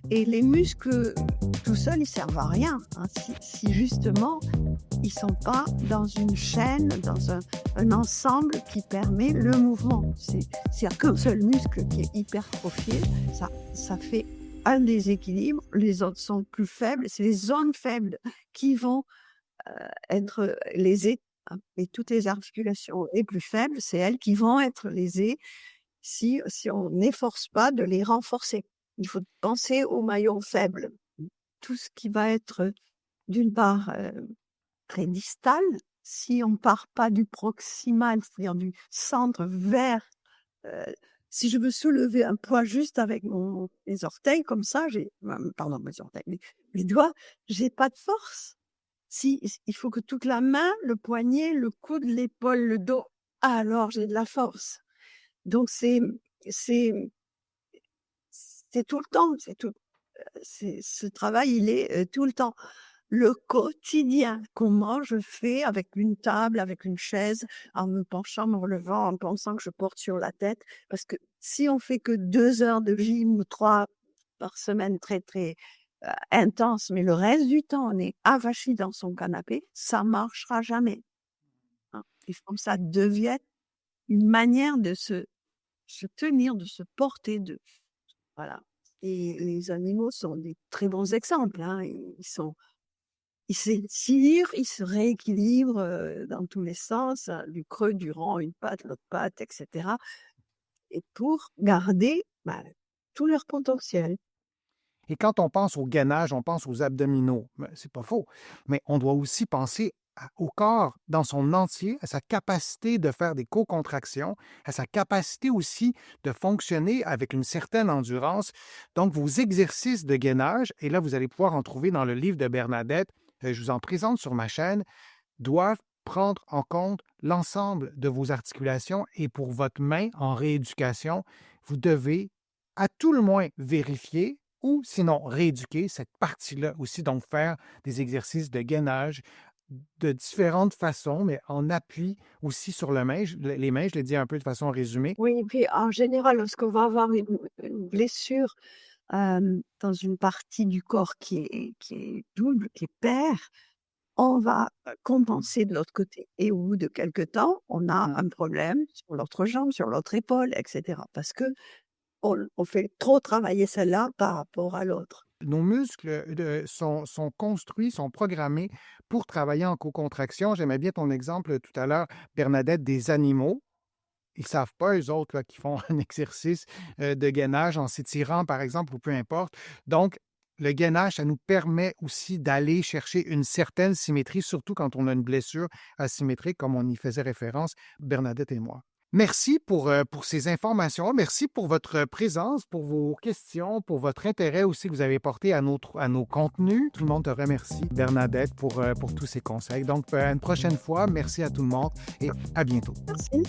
Et les muscles, tout seuls, ils servent à rien, hein, si justement, ils sont pas dans une chaîne, dans un ensemble qui permet le mouvement. S'il y a qu'un seul muscle qui est hypertrophié, ça fait un déséquilibre, les autres sont plus faibles. C'est les zones faibles qui vont, être lésées, hein, et toutes les articulations les plus faibles, c'est elles qui vont être lésées si on n'efforce pas de les renforcer. Il faut penser aux maillons faibles. Tout ce qui va être, d'une part, très distal, si on part pas du proximal, c'est-à-dire du centre vers, heu, si je veux soulever un poids juste avec mes orteils comme ça, pardon, mes orteils, mes doigts, j'ai pas de force. Il faut que toute la main, le poignet, le coude, l'épaule, le dos, alors j'ai de la force. Donc c'est c'est tout le temps, ce travail, il est, tout le temps. Le quotidien, comment je fais avec une table, avec une chaise, en me penchant, me relevant, en pensant que je porte sur la tête. Parce que si on fait que 2 heures de gym ou 3 par semaine très, très, intenses, mais le reste du temps, on est avachi dans son canapé, ça marchera jamais, hein. Il faut que ça devienne une manière de se tenir, de se porter, voilà. Et les animaux sont des très bons exemples, hein. Ils s'étirent, ils se rééquilibrent, dans tous les sens, du creux, du rond, une patte, l'autre patte, et cetera, et pour garder, tout leur potentiel. Et quand on pense au gainage, on pense aux abdominaux. Mais c'est pas faux. Mais on doit aussi penser au corps dans son entier, à sa capacité de faire des co-contractions, à sa capacité aussi de fonctionner avec une certaine endurance. Donc, vos exercices de gainage, et là, vous allez pouvoir en trouver dans le livre de Bernadette, je vous en présente sur ma chaîne, doivent prendre en compte l'ensemble de vos articulations et pour votre main en rééducation, vous devez à tout le moins vérifier ou sinon rééduquer cette partie-là aussi, donc faire des exercices de gainage de différentes façons, mais en appui aussi sur les mains, je l'ai dit un peu de façon résumée. Oui, et puis en général, lorsqu'on va avoir une blessure, dans une partie du corps qui est double, qui est paire, on va, compenser de l'autre côté et au bout de quelque temps, on a un problème sur l'autre jambe, sur l'autre épaule, et cetera, parce qu'on fait trop travailler celle-là par rapport à l'autre. Nos muscles sont construits, sont programmés pour travailler en co-contraction. J'aimais bien ton exemple tout à l'heure, Bernadette, des animaux. Ils ne savent pas, eux autres, là, qui font un exercice de gainage en s'étirant, par exemple, ou peu importe. Donc, le gainage, ça nous permet aussi d'aller chercher une certaine symétrie, surtout quand on a une blessure asymétrique, comme on y faisait référence, Bernadette et moi. Merci pour ces informations. Merci pour votre présence, pour vos questions, pour votre intérêt aussi que vous avez porté à nos contenus. Tout le monde te remercie, Bernadette, pour tous ces conseils. Donc, à une prochaine fois, merci à tout le monde et à bientôt. Merci.